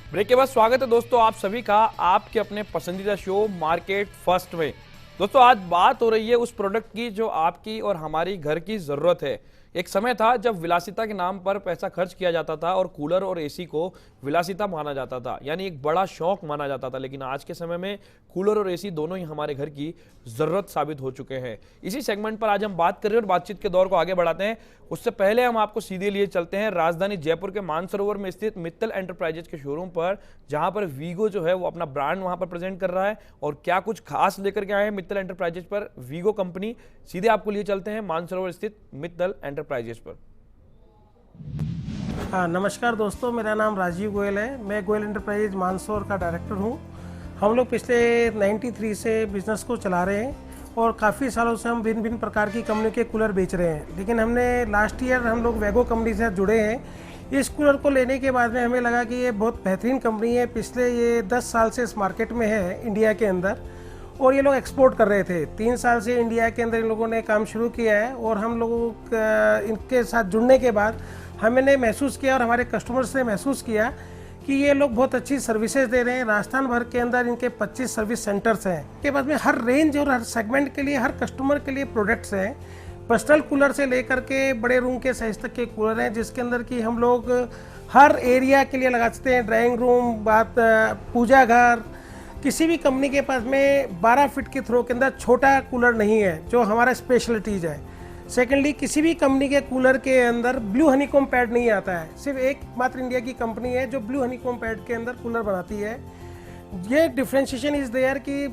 Break के बाद स्वागत है दोस्तों आप सभी का आपके अपने पसंदीदा शो मार्केट फर्स्ट में। दोस्तों आज बात हो रही है उस प्रोडक्ट की जो आपकी और हमारी घर की जरूरत है। एक समय था जब विलासिता के नाम पर पैसा खर्च किया जाता था और कूलर और एसी को विलासिता माना जाता था, यानी एक बड़ा शौक माना जाता था। लेकिन आज के समय में कूलर और एसी दोनों ही हमारे घर की जरूरत साबित हो चुके हैं। इसी सेगमेंट पर आज हम बात कर रहे हैं और बातचीत के दौर को आगे बढ़ाते हैं। उससे पहले हम आपको सीधे लिए चलते हैं राजधानी जयपुर के मानसरोवर में स्थित मित्तल एंटरप्राइजेज के शोरूम पर, जहां पर वीगो जो है वो अपना ब्रांड वहां पर प्रेजेंट कर रहा है और क्या कुछ खास लेकर के आए हैं मित्तल एंटरप्राइजेज पर वीगो कंपनी। सीधे आपको लिए चलते हैं मानसरोवर स्थित मित्तल एंटरप्राइजेज पर। हाँ, नमस्कार दोस्तों, मेरा नाम राजीव गोयल है। मैं गोयल एंटरप्राइज मानसरोवर का डायरेक्टर हूँ। हम लोग पिछले 93 से बिज़नेस को चला रहे हैं और काफ़ी सालों से हम भिन्न भिन्न प्रकार की कंपनी के कूलर बेच रहे हैं। लेकिन हमने लास्ट ईयर हम लोग वेगो कंपनी से जुड़े हैं। इस कूलर को लेने के बाद में हमें लगा कि ये बहुत बेहतरीन कंपनी है। पिछले ये 10 साल से इस मार्केट में है इंडिया के अंदर और ये लोग एक्सपोर्ट कर रहे थे। 3 साल से इंडिया के अंदर इन लोगों ने काम शुरू किया है और हम लोगों इनके साथ जुड़ने के बाद हमने महसूस किया और हमारे कस्टमर्स ने महसूस किया कि ये लोग बहुत अच्छी सर्विसेज दे रहे हैं। राजस्थान भर के अंदर इनके 25 सर्विस सेंटर्स हैं। के बाद में हर रेंज और हर सेगमेंट के लिए, हर कस्टमर के लिए प्रोडक्ट्स हैं। पर्सनल कूलर से लेकर के बड़े रूम के साइज तक के कूलर हैं, जिसके अंदर कि हम लोग हर एरिया के लिए लगा सकते हैं। ड्राइंग रूम, बात पूजा घर, किसी भी कंपनी के पास में 12 फीट की थ्रो के अंदर छोटा कूलर नहीं है, जो हमारा स्पेशलिटीज है। सेकेंडली, किसी भी कंपनी के कूलर के अंदर ब्लू हनीकॉम पैड नहीं आता है। सिर्फ एक मात्र इंडिया की कंपनी है जो ब्लू हनीकॉम पैड के अंदर कूलर बनाती है। ये डिफ्रेंशिएशन इज देयर कि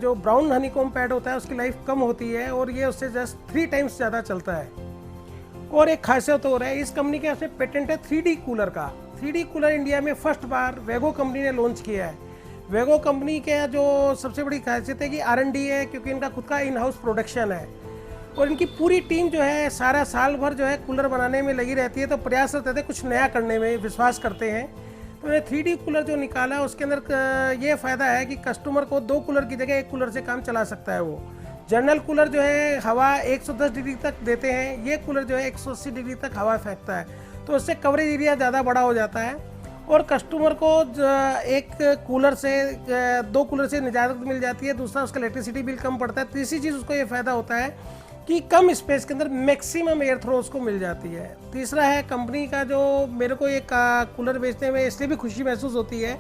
जो ब्राउन हनीकॉम पैड होता है उसकी लाइफ कम होती है और ये उससे जस्ट 3 टाइम्स ज़्यादा चलता है। और एक खासियत हो रहा है, इस कंपनी के यहाँ पेटेंट है 3D कूलर का। 3D कूलर इंडिया में फर्स्ट बार वेगो कंपनी ने लॉन्च किया है। वेगो कंपनी के जो सबसे बड़ी खासियत है कि R&D है, क्योंकि इनका खुद का इन हाउस प्रोडक्शन है और इनकी पूरी टीम जो है सारा साल भर जो है कूलर बनाने में लगी रहती है। तो प्रयास करते थे कुछ नया करने में, विश्वास करते हैं। तो मैंने 3D कूलर जो निकाला उसके अंदर ये फ़ायदा है कि कस्टमर को 2 कूलर की जगह 1 कूलर से काम चला सकता है। वो जनरल कूलर जो है हवा 110 डिग्री तक देते हैं, ये कूलर जो है 180 डिग्री तक हवा फेंकता है। तो उससे कवरेज एरिया ज़्यादा बड़ा हो जाता है और कस्टमर को एक कूलर से 2 कूलर से निजात मिल जाती है। दूसरा, उसका इलेक्ट्रिसिटी बिल कम पड़ता है। तीसरी चीज़ उसको ये फ़ायदा होता है कि कम स्पेस के अंदर मैक्सिमम एयर थ्रो उसको मिल जाती है। तीसरा है कंपनी का, जो मेरे को ये कूलर बेचने में इसलिए भी खुशी महसूस होती है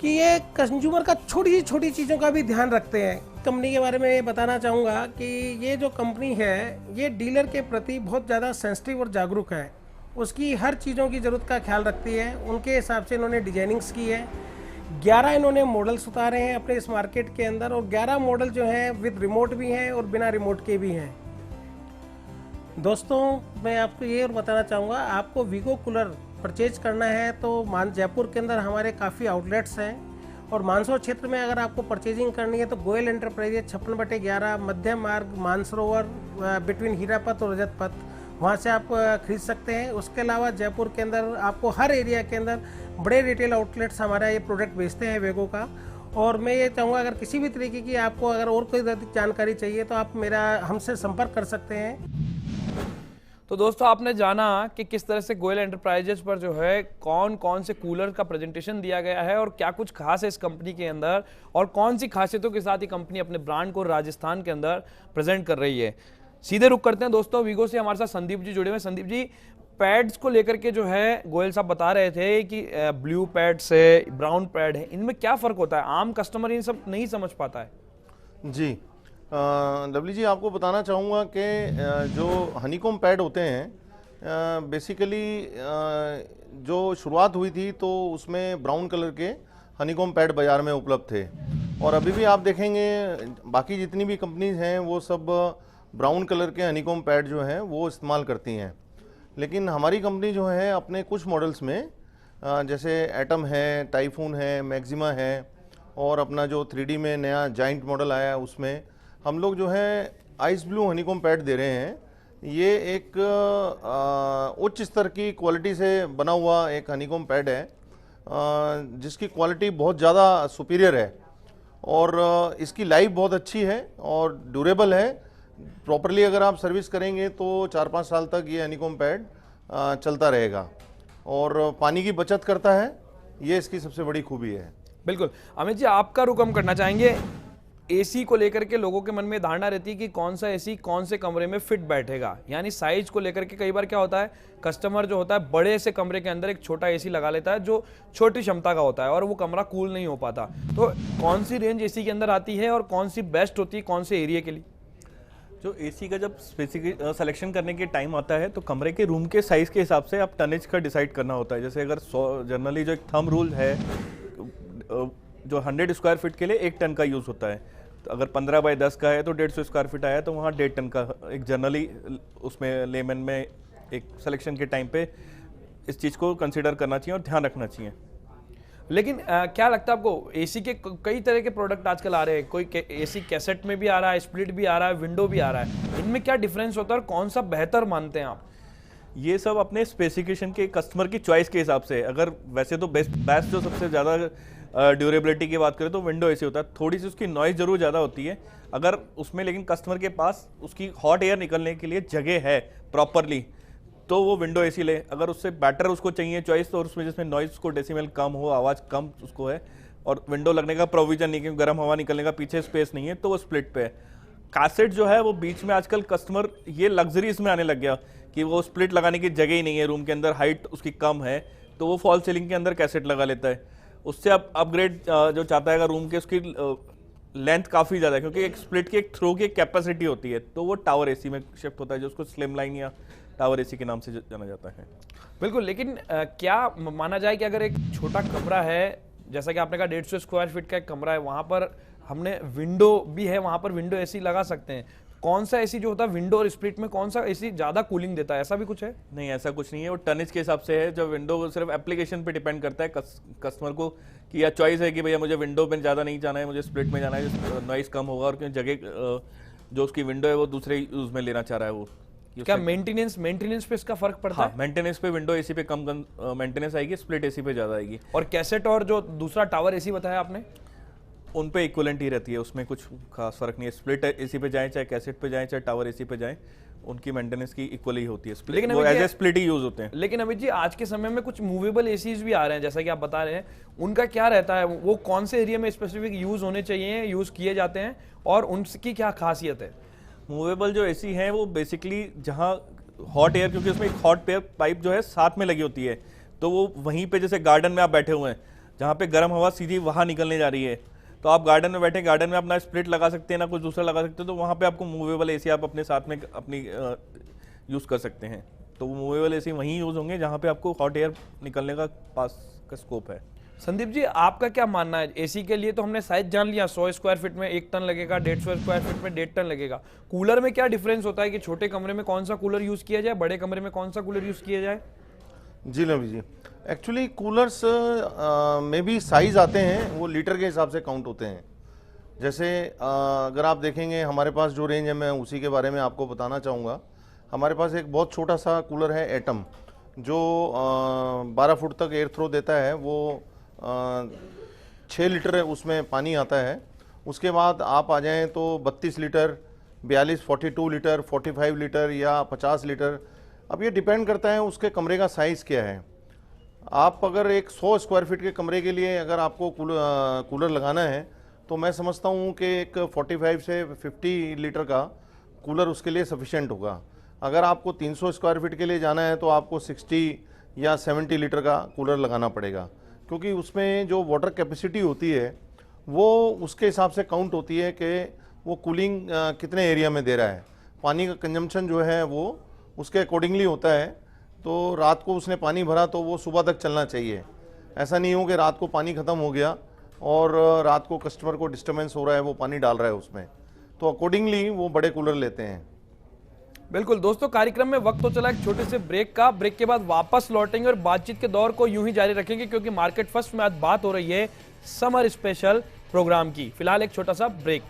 कि ये कंज्यूमर का छोटी चीज़ों का भी ध्यान रखते हैं। कंपनी के बारे में ये बताना चाहूँगा कि ये जो कंपनी है ये डीलर के प्रति बहुत ज़्यादा सेंसिटिव और जागरूक है। उसकी हर चीज़ों की ज़रूरत का ख्याल रखती है। उनके हिसाब से इन्होंने डिजाइनिंग्स की है। 11 इन्होंने मॉडल्स उतारे हैं अपने इस मार्केट के अंदर और 11 मॉडल जो हैं विद रिमोट भी हैं और बिना रिमोट के भी हैं। दोस्तों, मैं आपको ये और बताना चाहूँगा, आपको वीगो कूलर परचेज करना है तो जयपुर के अंदर हमारे काफ़ी आउटलेट्स हैं और मानसरोवर क्षेत्र में अगर आपको परचेजिंग करनी है तो गोयल एंटरप्राइजेज 56/11 मध्य मार्ग मानसरोवर बिटवीन हीरापत और रजत पथ, वहाँ से आप खरीद सकते हैं। उसके अलावा जयपुर के अंदर आपको हर एरिया के अंदर बड़े रिटेल आउटलेट्स हमारा ये प्रोडक्ट बेचते हैं वेगो का। और मैं ये चाहूँगा अगर किसी भी तरीके की आपको अगर और कोई जानकारी चाहिए तो आप हमसे संपर्क कर सकते हैं। तो दोस्तों आपने जाना कि किस तरह से गोयल एंटरप्राइजेज पर जो है कौन कौन से कूलर का प्रेजेंटेशन दिया गया है और क्या कुछ खास है इस कंपनी के अंदर और कौन सी खासियतों के साथ ये कंपनी अपने ब्रांड को राजस्थान के अंदर प्रेजेंट कर रही है। सीधे रुक करते हैं दोस्तों, वीगो से हमारे साथ संदीप जी जुड़े हुए। संदीप जी, पैड्स को लेकर के जो है गोयल साहब बता रहे थे कि ब्लू पैड से ब्राउन पैड है, इनमें क्या फ़र्क होता है? आम कस्टमर इन सब नहीं समझ पाता है। जी, लवली जी, आपको बताना चाहूँगा कि जो हनीकॉम पैड होते हैं बेसिकली जो शुरुआत हुई थी तो उसमें ब्राउन कलर के हनीकॉम पैड बाज़ार में उपलब्ध थे और अभी भी आप देखेंगे बाकी जितनी भी कंपनीज हैं वो सब ब्राउन कलर के हनीकॉम पैड जो हैं वो इस्तेमाल करती हैं। लेकिन हमारी कंपनी जो है अपने कुछ मॉडल्स में जैसे एटम है, टाइफून है, मैक्सिमा है और अपना जो 3D में नया जाइंट मॉडल आया है उसमें हम लोग जो है आइस ब्लू हनीकॉम पैड दे रहे हैं। ये एक उच्च स्तर की क्वालिटी से बना हुआ एक हनीकॉम पैड है जिसकी क्वालिटी बहुत ज़्यादा सुपीरियर है और इसकी लाइफ बहुत अच्छी है और ड्यूरेबल है। प्रॉपरली अगर आप सर्विस करेंगे तो 4-5 साल तक ये हनीकॉम पैड चलता रहेगा और पानी की बचत करता है ये इसकी सबसे बड़ी खूबी है। बिल्कुल। अमित जी, आपका रुख हम करना चाहेंगे। एसी को लेकर के लोगों के मन में धारणा रहती है कि कौन सा एसी कौन से कमरे में फिट बैठेगा, यानी साइज को लेकर के कई बार क्या होता है, कस्टमर जो होता है बड़े से कमरे के अंदर एक छोटा एसी लगा लेता है जो छोटी क्षमता का होता है और वो कमरा कूल नहीं हो पाता। तो कौन सी रेंज एसी के अंदर आती है और कौन सी बेस्ट होती है कौन से एरिया के लिए? जो एसी का जब स्पेसिफिक सिलेक्शन करने के टाइम आता है तो कमरे के रूम के साइज़ के हिसाब से आप टनेज का डिसाइड करना होता है। जैसे अगर जनरली जो एक थंब रूल है, जो 100 स्क्वायर फीट के लिए 1 टन का यूज़ होता है, तो अगर 15 बाय 10 का है तो 150 स्क्वायर फीट आया तो वहाँ 1.5 टन का एक जनरली उसमें लेमन में एक सिलेक्शन के टाइम पे इस चीज़ को कंसिडर करना चाहिए और ध्यान रखना चाहिए। लेकिन क्या लगता है आपको, एसी के कई तरह के प्रोडक्ट आजकल आ रहे हैं, कोई एसी कैसेट में भी आ रहा है, स्प्लिट भी आ रहा है, विंडो भी आ रहा है, इनमें क्या डिफरेंस होता है और कौन सा बेहतर मानते हैं आप? ये सब अपने स्पेसिफिकेशन के कस्टमर की चॉइस के हिसाब से, अगर वैसे तो बेस्ट जो सबसे ज़्यादा ड्यूरेबिलिटी की बात करें तो विंडो एसी होता है। थोड़ी सी उसकी नॉइज़ जरूर ज़्यादा होती है, अगर उसमें लेकिन कस्टमर के पास उसकी हॉट एयर निकलने के लिए जगह है प्रॉपरली तो वो विंडो एसी ले। अगर उससे बेटर उसको चाहिए चॉइस तो उसमें जिसमें नॉइज़ को डेसिमल कम हो, आवाज़ कम उसको है और विंडो लगने का प्रोविजन नहीं, क्योंकि गर्म हवा निकलने का पीछे स्पेस नहीं है, तो वो स्प्लिट पे है। कैसेट जो है वो बीच में आजकल कस्टमर ये लग्जरी इसमें आने लग गया कि वो स्प्लिट लगाने की जगह ही नहीं है, रूम के अंदर हाइट उसकी कम है तो वो फॉल सीलिंग के अंदर कैसेट लगा लेता है। उससे अब अपग्रेड जो चाहता है अगर रूम के उसकी लेंथ काफ़ी ज़्यादा है, क्योंकि एक स्प्लिट की एक थ्रो की एक कैपेसिटी होती है, तो वो टावर एसी में शिफ्ट होता है जो उसको स्लिम लाइन या टावर एसी के नाम से जाना जाता है। बिल्कुल। लेकिन क्या माना जाए कि अगर एक छोटा कमरा है, जैसा कि आपने कहा 150 स्क्वायर फीट का एक कमरा है, वहां पर हमने विंडो भी है, वहां पर विंडो एसी लगा सकते हैं, कौन सा एसी जो होता है विंडो और स्प्लिट में कौन सा एसी ज्यादा कूलिंग देता है, ऐसा भी कुछ है? नहीं, ऐसा कुछ नहीं है, वो टनेज के हिसाब से है। जो विंडो सिर्फ एप्लीकेशन पे डिपेंड करता है कस्टमर को कि या चॉइस है कि भैया मुझे विंडो में ज़्यादा नहीं जाना है, मुझे स्प्लिट में जाना है, नॉइस कम होगा और क्यों जगह जो उसकी विंडो है वो दूसरे यूज में लेना चाह रहा है वो। क्या मेंटेनेंस पे इसका फर्क पड़ता है? मेंटेनेंस पे विंडो एसी पे कम मेंटेनेंस आएगी, स्प्लिट एसी पे ज़्यादा आएगी। और कैसेट और जो दूसरा टावर एसी बताया आपने, उन पे इक्वलेंट ही रहती है, उसमें कुछ खास फर्क नहीं है। स्प्लिट एसी पे जाएं चाहे कैसेट पे जाएं चाहे टावर एसी पे जाएं, उनकी मेंटेनेंस की इक्वल ही होती है। लेकिन वो एज ए स्प्लिट ही यूज होते हैं। लेकिन अमित जी, आज के समय में कुछ मूवेबल एसीज भी आ रहे हैं, जैसा कि आप बता रहे हैं, उनका क्या रहता है, वो कौन से एरिया में स्पेसिफिक यूज होने चाहिए, यूज किए जाते हैं और उनकी क्या खासियत है? मूवेबल जो एसी हैं वो बेसिकली जहाँ हॉट एयर, क्योंकि उसमें एक हॉट एयर पाइप जो है साथ में लगी होती है, तो वो वहीं पे जैसे गार्डन में आप बैठे हुए हैं जहाँ पे गर्म हवा सीधी वहाँ निकलने जा रही है, तो आप गार्डन में बैठे, गार्डन में अपना स्प्लिट लगा सकते हैं ना कुछ दूसरा लगा सकते हैं, तो वहाँ पे आपको मूवेबल एसी आप अपने साथ में अपनी यूज़ कर सकते हैं। तो वो मूवेबल एसी वहीं यूज़ होंगे जहाँ पे आपको हॉट एयर निकलने का पास का स्कोप है। संदीप जी, आपका क्या मानना है? एसी के लिए तो हमने साइज जान लिया, 100 स्क्वायर फीट में 1 टन लगेगा, 150 स्क्वायर फीट में 1.5 टन लगेगा। कूलर में क्या डिफरेंस होता है कि छोटे कमरे में कौन सा कूलर यूज किया जाए, बड़े कमरे में कौन सा कूलर यूज किया जाए? जी रवि जी, एक्चुअली कूलर्स में भी साइज आते हैं, वो लीटर के हिसाब से काउंट होते हैं। जैसे अगर आप देखेंगे हमारे पास जो रेंज है, मैं उसी के बारे में आपको बताना चाहूँगा। हमारे पास एक बहुत छोटा सा कूलर है एटम, जो 12 फुट तक एयर थ्रो देता है। वो 6 लीटर उसमें पानी आता है। उसके बाद आप आ जाएं तो 32 लीटर, 42, 42 लीटर, 45 लीटर या 50 लीटर। अब ये डिपेंड करता है उसके कमरे का साइज़ क्या है। आप अगर एक 100 स्क्वायर फीट के कमरे के लिए अगर आपको कूलर लगाना है तो मैं समझता हूँ कि एक 45 से 50 लीटर का कूलर उसके लिए सफिशेंट होगा। अगर आपको 300 स्क्वायर फीट के लिए जाना है तो आपको 60 या 70 लीटर का कूलर लगाना पड़ेगा, क्योंकि उसमें जो वाटर कैपेसिटी होती है वो उसके हिसाब से काउंट होती है कि वो कूलिंग कितने एरिया में दे रहा है। पानी का कंजम्पशन जो है वो उसके अकॉर्डिंगली होता है। तो रात को उसने पानी भरा तो वो सुबह तक चलना चाहिए। ऐसा नहीं हो कि रात को पानी ख़त्म हो गया और रात को कस्टमर को डिस्टर्बेंस हो रहा है, वो पानी डाल रहा है उसमें, तो अकॉर्डिंगली वो बड़े कूलर लेते हैं। बिल्कुल दोस्तों, कार्यक्रम में वक्त तो चला एक छोटे से ब्रेक का। ब्रेक के बाद वापस लौटेंगे और बातचीत के दौर को यूं ही जारी रखेंगे, क्योंकि मार्केट फर्स्ट में आज बात हो रही है समर स्पेशल प्रोग्राम की। फिलहाल एक छोटा सा ब्रेक।